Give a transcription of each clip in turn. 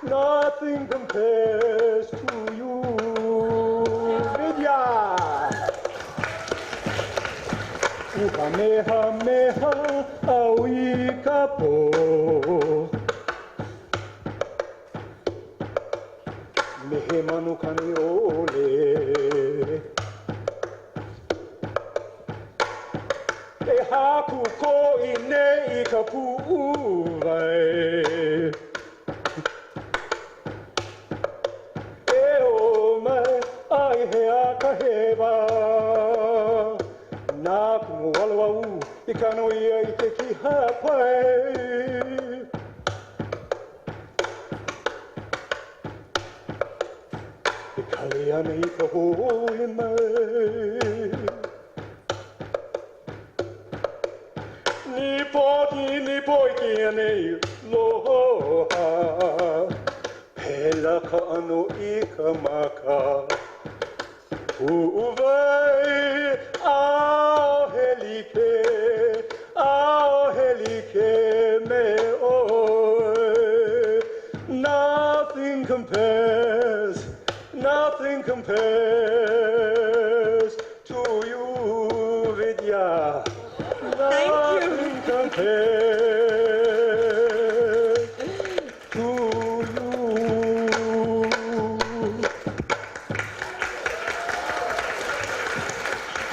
Nothing compares to you, Vidya. Ukamehameha awikapo. Mehemanu kaniole. Haku ko ine ikapu uvai. Ai he akaheba nā kumu walawau I kano ia I te ki hapai I kale ana I ka hoi mai Ni poiki ane loha Pela ka ano I ka maka Uvai ao helike me oi Nothing compares to you Vidya Nothing compares to you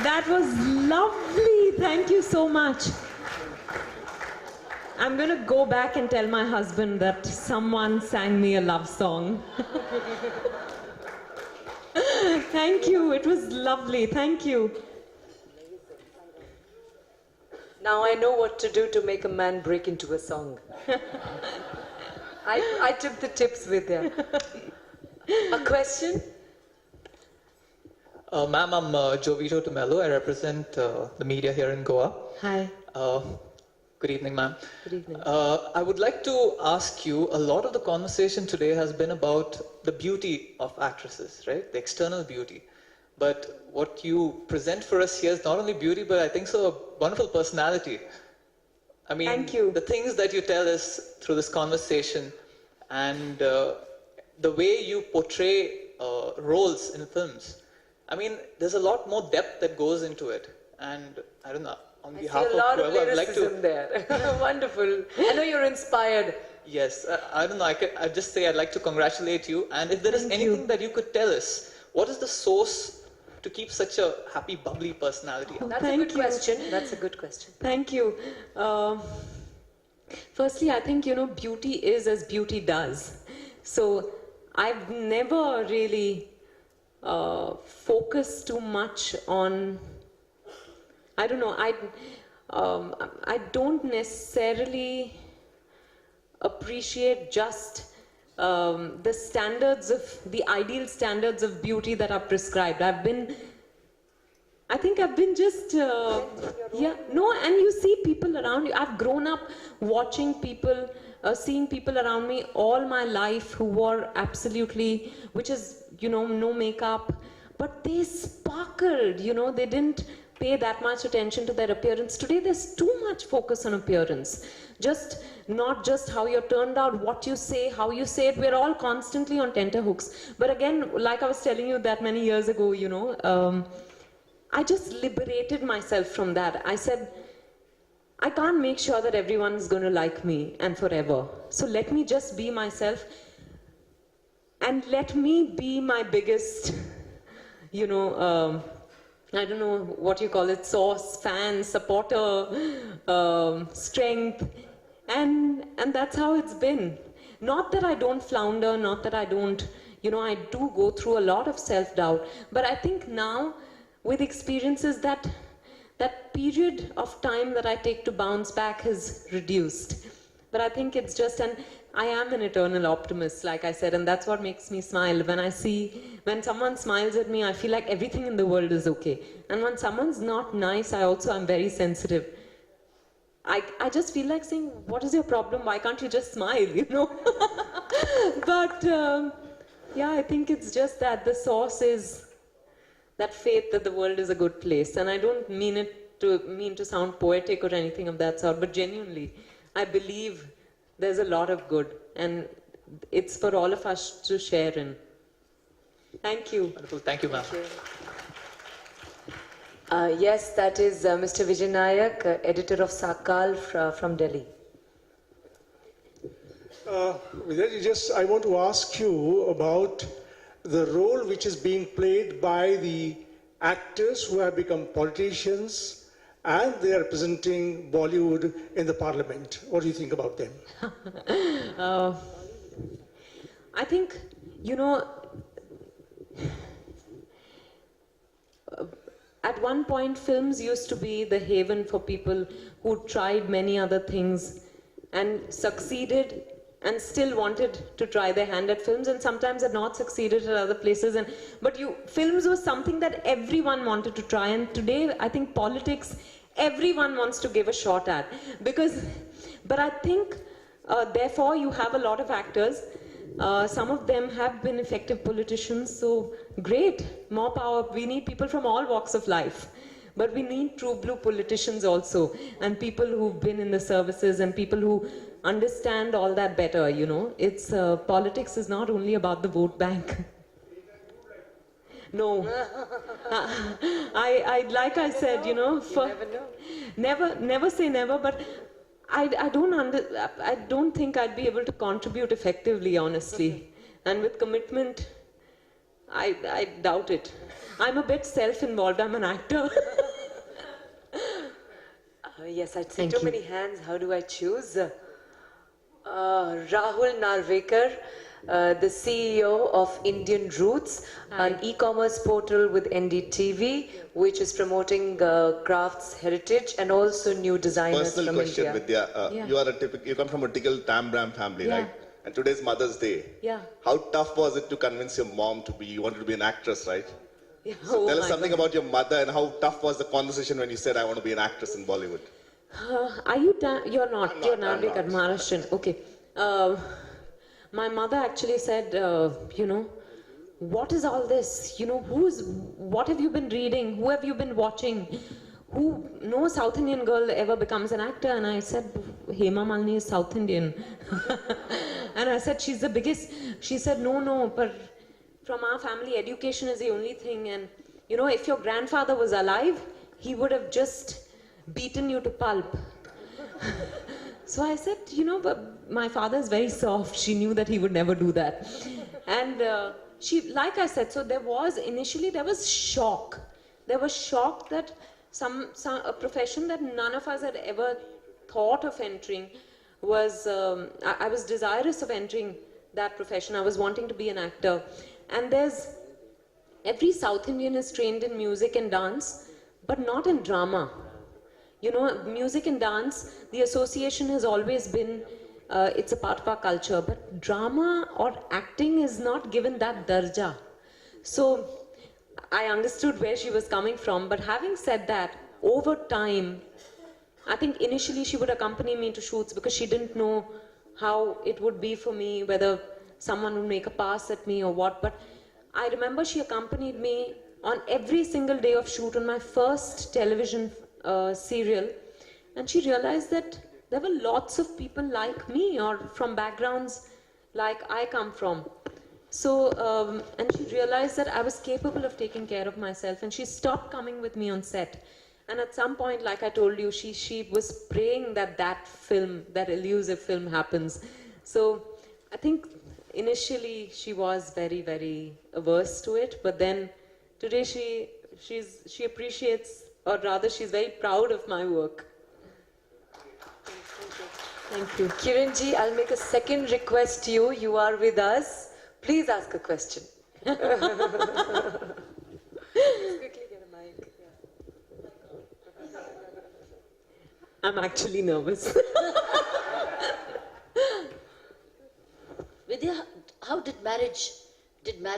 That was lovely. Thank you so much. I'm going to go back and tell my husband that someone sang me a love song. Thank you. It was lovely. Thank you. Now I know what to do to make a man break into a song. I took the tips with you. A question? Ma'am, I'm Jovito Tumelo. I represent the media here in Goa. Hi. Good evening, ma'am. Good evening. I would like to ask you, a lot of the conversation today has been about the beauty of actresses, right? The external beauty. But what you present for us here is not only beauty, but I think so a wonderful personality. I mean, Thank you. The things that you tell us through this conversation and the way you portray roles in films. I mean, there's a lot more depth that goes into it. And I don't know, on behalf of whoever, I'd like to... there. Wonderful. I know you're inspired. Yes, I don't know, I'd just say I'd like to congratulate you. And if there is anything that you could tell us, what is the source to keep such a happy, bubbly personality? That's a good question. That's a good question. Thank you. Firstly, I think, beauty is as beauty does. So I've never really focused too much on, I don't know, I don't necessarily appreciate just the standards of, the ideal standards of beauty that are prescribed. I think I've been just, yeah, no, and you see people around you. I've grown up watching people, seeing people around me all my life who wore absolutely, which is, no makeup, but they sparkled, they didn't pay that much attention to their appearance. Today there's too much focus on appearance. Not just how you're turned out, what you say, how you say it. We're all constantly on tenterhooks. But again, like I was telling you that many years ago, I just liberated myself from that. I said, I can't make sure that everyone is going to like me and forever. So let me just be myself and let me be my biggest, I don't know what you call it, source, fan, supporter, strength. And that's how it's been. Not that I don't flounder, not that I don't, I do go through a lot of self-doubt. But I think now, with experiences, that period of time that I take to bounce back has reduced. But I think it's just, and I am an eternal optimist, like I said, and that's what makes me smile. When someone smiles at me, I feel like everything in the world is okay. And when someone's not nice, I'm very sensitive. I just feel like saying, what is your problem? Why can't you just smile, But Yeah, I think it's just that the source is that faith that the world is a good place. And I don't mean to sound poetic or anything of that sort, but genuinely, I believe there's a lot of good, and it's for all of us to share in. Thank you. Wonderful. Thank you, ma'am. Yes, that is Mr. Vijay Nayak, editor of Sakal from Delhi. Vijay, I want to ask you about the role which is being played by the actors who have become politicians and they are representing Bollywood in the parliament. What do you think about them? I think, at one point, films used to be the haven for people who tried many other things and succeeded and still wanted to try their hand at films, and sometimes had not succeeded at other places. But films was something that everyone wanted to try, and today I think politics, everyone wants to give a shot at. But I think, therefore, you have a lot of actors. Some of them have been effective politicians, so great, more power. We need people from all walks of life. But we need true blue politicians also, and people who've been in the services, and people who understand all that better, It's politics is not only about the vote bank. No. I like I said, never say never, but I don't think I'd be able to contribute effectively, honestly. And with commitment, I doubt it. I'm a bit self-involved. I'm an actor. Yes, I'd see too many hands. How do I choose? Rahul Narvekar, the CEO of Indian Roots, an e-commerce portal with NDTV, which is promoting crafts heritage and also new designers Personal from question, India. Vidya. You come from a typical Tambram family, right? And today's Mother's Day. Yeah. How tough was it to convince your mom you wanted to be an actress, right? Yeah. So tell us something about your mother and how tough was the conversation when you said, I want to be an actress in Bollywood? Are you you're not. You're Narvekar, Maharashtrian. Okay. My mother actually said, what is all this? What have you been reading? Who have you been watching? No South Indian girl ever becomes an actor. And I said, Hema Malini is South Indian. And I said, she's the biggest. She said, no, but from our family, education is the only thing. And, if your grandfather was alive, he would have just beaten you to pulp. So I said, but my father is very soft. She knew that he would never do that. And like I said, so initially there was shock. There was shock that a profession that none of us had ever thought of entering was, I was desirous of entering that profession. I was wanting to be an actor. And every South Indian is trained in music and dance, but not in drama. Music and dance, the association has always been, it's a part of our culture, but drama or acting is not given that darja. So I understood where she was coming from, but having said that, over time, I think initially she would accompany me to shoots because she didn't know how it would be for me, whether someone would make a pass at me or what, but I remember she accompanied me on every single day of shoot on my first television serial, and she realized that there were lots of people like me or from backgrounds like I come from. So, and she realized that I was capable of taking care of myself, and she stopped coming with me on set. And at some point, like I told you, she was praying that film, that elusive film happens. So I think initially she was very, very averse to it, but then today she appreciates, or rather she's very proud of my work. Thank you. Kiranji, I'll make a second request to you. You are with us. Please ask a question. Quickly get a mic. I'm actually nervous. Vidya, how did marriage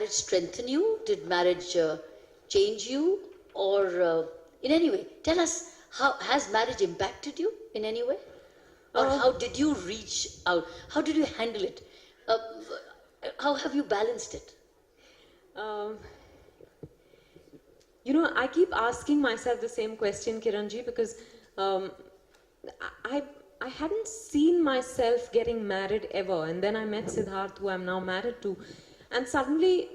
strengthen you? Did marriage change you? Or in any way, tell us, how has marriage impacted you in any way? Or how did you reach out? How did you handle it? How have you balanced it? Um, you know, I keep asking myself the same question, Kiranji, because I, I hadn't seen myself getting married ever. And then I met Siddharth, who I'm now married to. And suddenly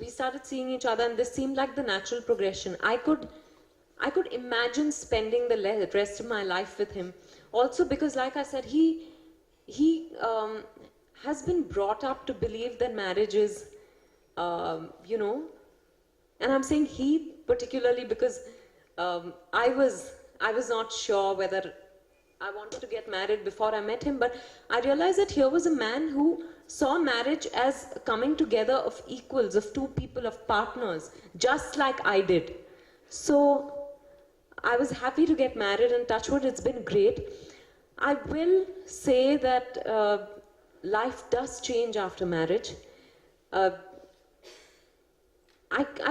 we started seeing each other, and this seemed like the natural progression. I could imagine spending the rest of my life with him. Also because, like I said, he has been brought up to believe that marriage is, you know, and I'm saying he particularly because I was not sure whether I wanted to get married before I met him, but I realized that here was a man who saw marriage as coming together of equals, of two people, of partners, just like I did. So I was happy to get married, and touch wood, it's been great. I will say that life does change after marriage. I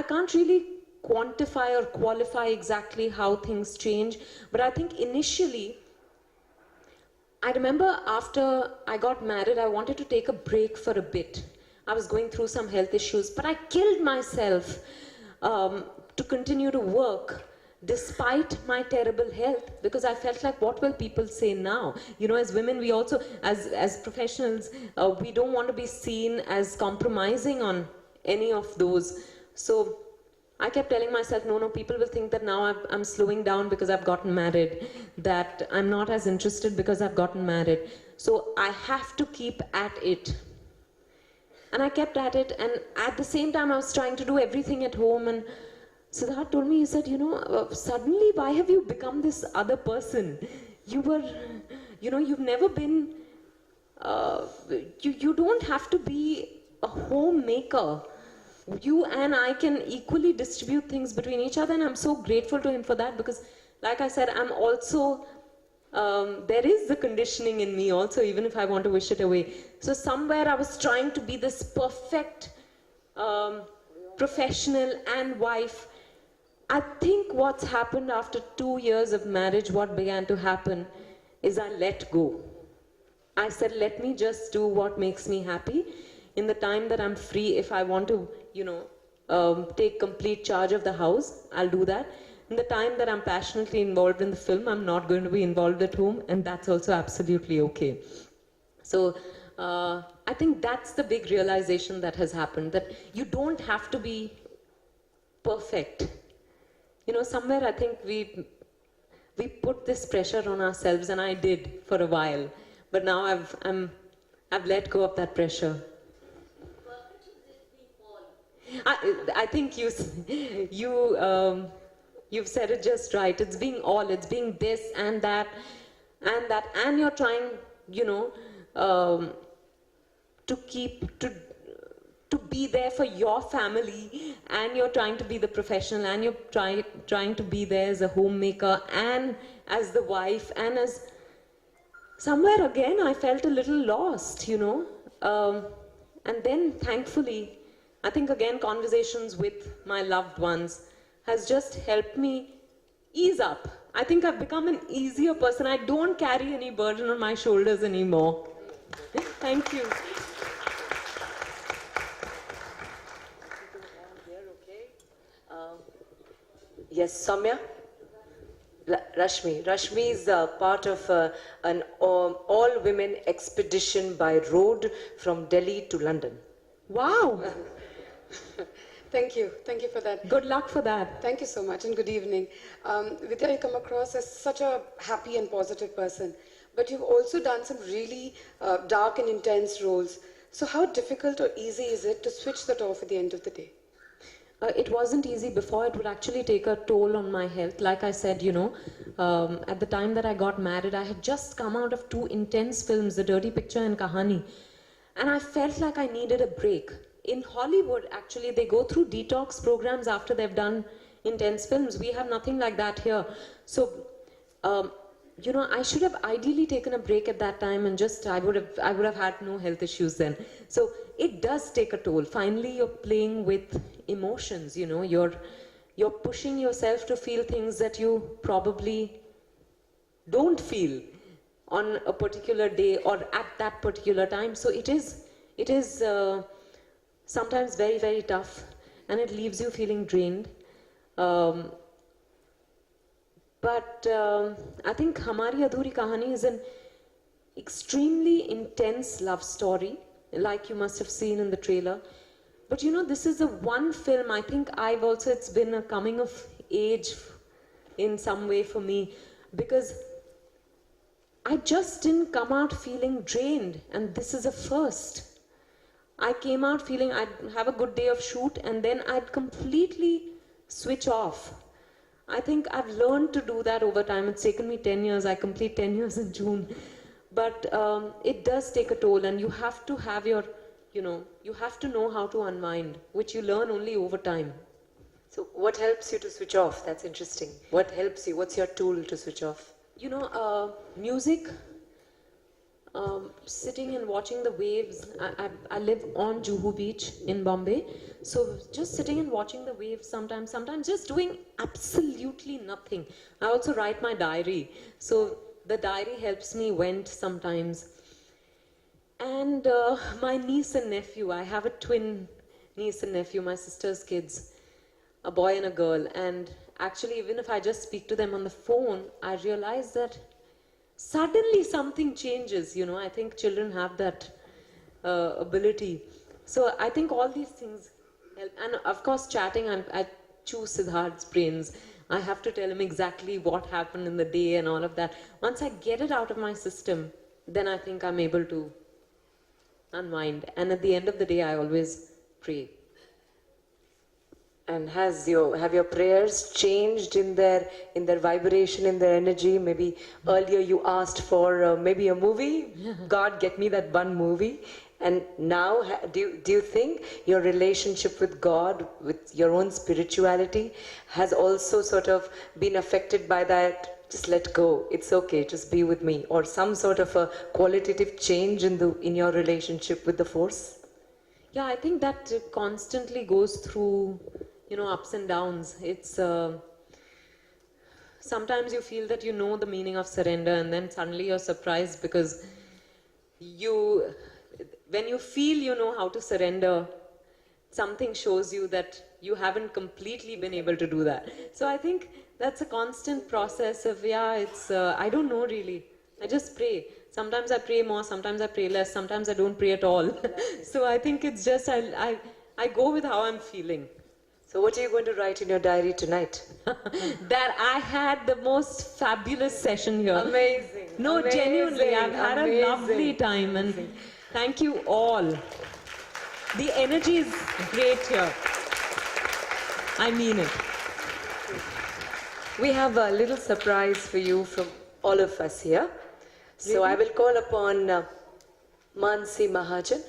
can't really quantify or qualify exactly how things change, but I think initially, I remember after I got married, I wanted to take a break for a bit. I was going through some health issues, but I killed myself to continue to work despite my terrible health, because I felt like, what will people say now? You know, as women, we also, as professionals, we don't want to be seen as compromising on any of those. So I kept telling myself, no, people will think that now I'm slowing down because I've gotten married, that I'm not as interested because I've gotten married. So I have to keep at it. And I kept at it, and at the same time I was trying to do everything at home, and Siddharth told me, he said, you know, suddenly why have you become this other person? You were, you know, you've never been, you don't have to be a homemaker. You and I can equally distribute things between each other, and I'm so grateful to him for that, because like I said, I'm also, there is the conditioning in me also, even if I want to wish it away. So somewhere I was trying to be this perfect professional and wife. I think what's happened after 2 years of marriage, what began to happen is I let go. I said, let me just do what makes me happy. In the time that I'm free, if I want to, you know, take complete charge of the house, I'll do that. In the time that I'm passionately involved in the film, I'm not going to be involved at home, and that's also absolutely okay. So I think that's the big realization that has happened, that you don't have to be perfect. You know, somewhere I think we put this pressure on ourselves, and I did for a while, but now I've let go of that pressure. I think you've said it just right. It's being all, it's being this and that, and you're trying, you know, to be there for your family, and you're trying to be the professional, and you're trying to be there as a homemaker, and as the wife, and as somewhere again I felt a little lost, you know, and then thankfully, I think again conversations with my loved ones has just helped me ease up. I think I've become an easier person. I don't carry any burden on my shoulders anymore. Thank you. Yes, Soumya? Rashmi. Rashmi is part of an all-women expedition by road from Delhi to London. Wow. Thank you for that. Good luck for that. Thank you so much, and good evening. Vidya, you come across as such a happy and positive person, but you've also done some really dark and intense roles. So how difficult or easy is it to switch that off at the end of the day? It wasn't easy before. It would actually take a toll on my health. Like I said, you know, at the time that I got married, I had just come out of 2 intense films, The Dirty Picture and Kahani. And I felt like I needed a break. In Hollywood, actually, they go through detox programs after they've done intense films. We have nothing like that here. So, you know, I should have ideally taken a break at that time, and just I would have had no health issues then. So it does take a toll. Finally, you're playing with emotions. You know, you're pushing yourself to feel things that you probably don't feel on a particular day or at that particular time. So it is sometimes very, very tough. and it leaves you feeling drained. But I think Hamari Adhuri Kahani is an extremely intense love story, like you must have seen in the trailer. But you know, this is the one film I think it's been a coming of age in some way for me, because I just didn't come out feeling drained, and this is a first. I came out feeling I'd have a good day of shoot and then I'd completely switch off. I think I've learned to do that over time. It's taken me 10 years. I complete 10 years in June. But it does take a toll, and you have to have your, you have to know how to unwind, which you learn only over time. So what helps you to switch off? That's interesting. What helps you? What's your tool to switch off? Music, sitting and watching the waves. I live on Juhu Beach in Bombay. So just sitting and watching the waves sometimes just doing absolutely nothing. I also write my diary. So the diary helps me vent sometimes. And my niece and nephew, I have a twin niece and nephew, my sister's kids, a boy and a girl. And actually, even if I just speak to them on the phone, I realize that suddenly something changes. I think children have that ability. So I think all these things help. And of course, chatting, I chew Siddharth's brains. I have to tell him exactly what happened in the day and all of that. Once I get it out of my system, then I think I'm able to unwind. And at the end of the day, I always pray. And have your prayers changed in their vibration, in their energy? Maybe earlier you asked for maybe a movie. God, get me that one movie. And now, do you think your relationship with God, with your own spirituality, has also sort of been affected by that? Just let go. It's okay. Just be with me, or some sort of a qualitative change in your relationship with the Force. Yeah, I think that constantly goes through, ups and downs. It's sometimes you feel that you know the meaning of surrender, and then suddenly you're surprised because when you feel you know how to surrender, something shows you that you haven't completely been able to do that. So I think that's a constant process of, I don't know really. I just pray. Sometimes I pray more, sometimes I pray less, sometimes I don't pray at all. So I think it's just, I go with how I'm feeling. So what are you going to write in your diary tonight? That I had the most fabulous session here. Amazing. No, amazing, genuinely, I've had a lovely time, and thank you all. The energy is great here. I mean it. We have a little surprise for you from all of us here. So I will call upon Mansi Mahajan.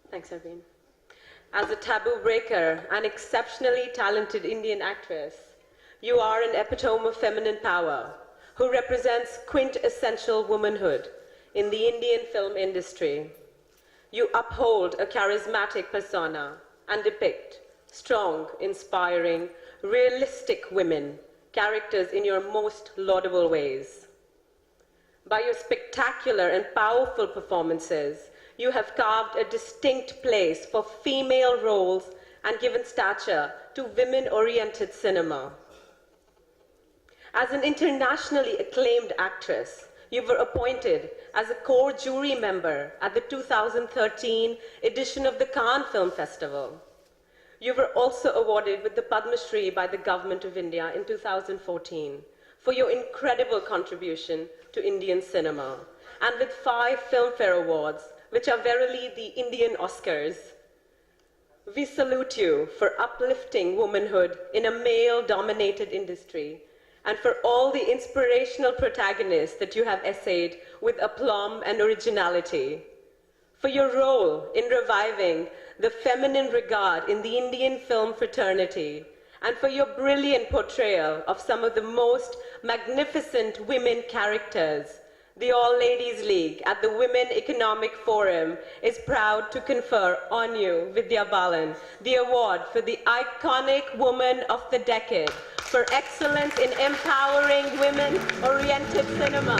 Thanks, Arvind. As a taboo breaker, an exceptionally talented Indian actress, you are an epitome of feminine power who represents quintessential womanhood in the Indian film industry. You uphold a charismatic persona and depict strong, inspiring, realistic women, characters in your most laudable ways. By your spectacular and powerful performances, you have carved a distinct place for female roles and given stature to women-oriented cinema. As an internationally acclaimed actress, you were appointed as a core jury member at the 2013 edition of the Cannes Film Festival. You were also awarded with the Padma Shri by the Government of India in 2014 for your incredible contribution to Indian cinema, and with 5 Filmfare Awards, which are verily the Indian Oscars. We salute you for uplifting womanhood in a male-dominated industry, and for all the inspirational protagonists that you have essayed with aplomb and originality. For your role in reviving the feminine regard in the Indian film fraternity, and for your brilliant portrayal of some of the most magnificent women characters. The All Ladies League at the Women Economic Forum is proud to confer on you, Vidya Balan, the award for the Iconic Woman of the Decade for excellence in empowering women-oriented cinema.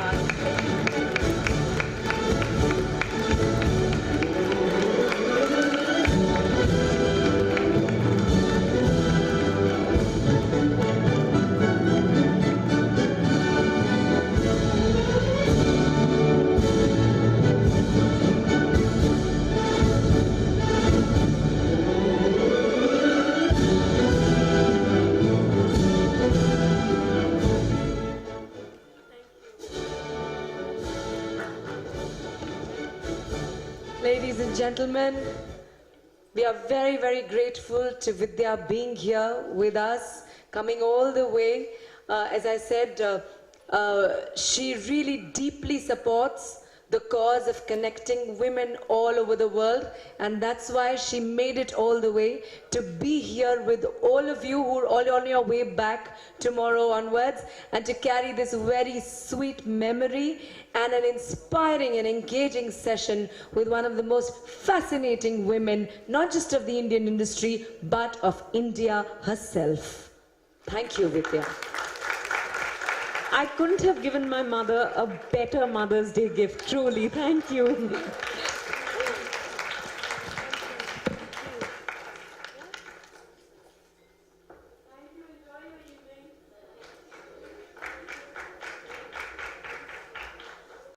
gentlemen, we are very, very grateful to Vidya being here with us, coming all the way. As I said, she really deeply supports the cause of connecting women all over the world, and that's why she made it all the way to be here with all of you who are all on your way back tomorrow onwards, and to carry this very sweet memory and an inspiring and engaging session with one of the most fascinating women, not just of the Indian industry, but of India herself. Thank you, Vidya. I couldn't have given my mother a better Mother's Day gift, truly. Thank you.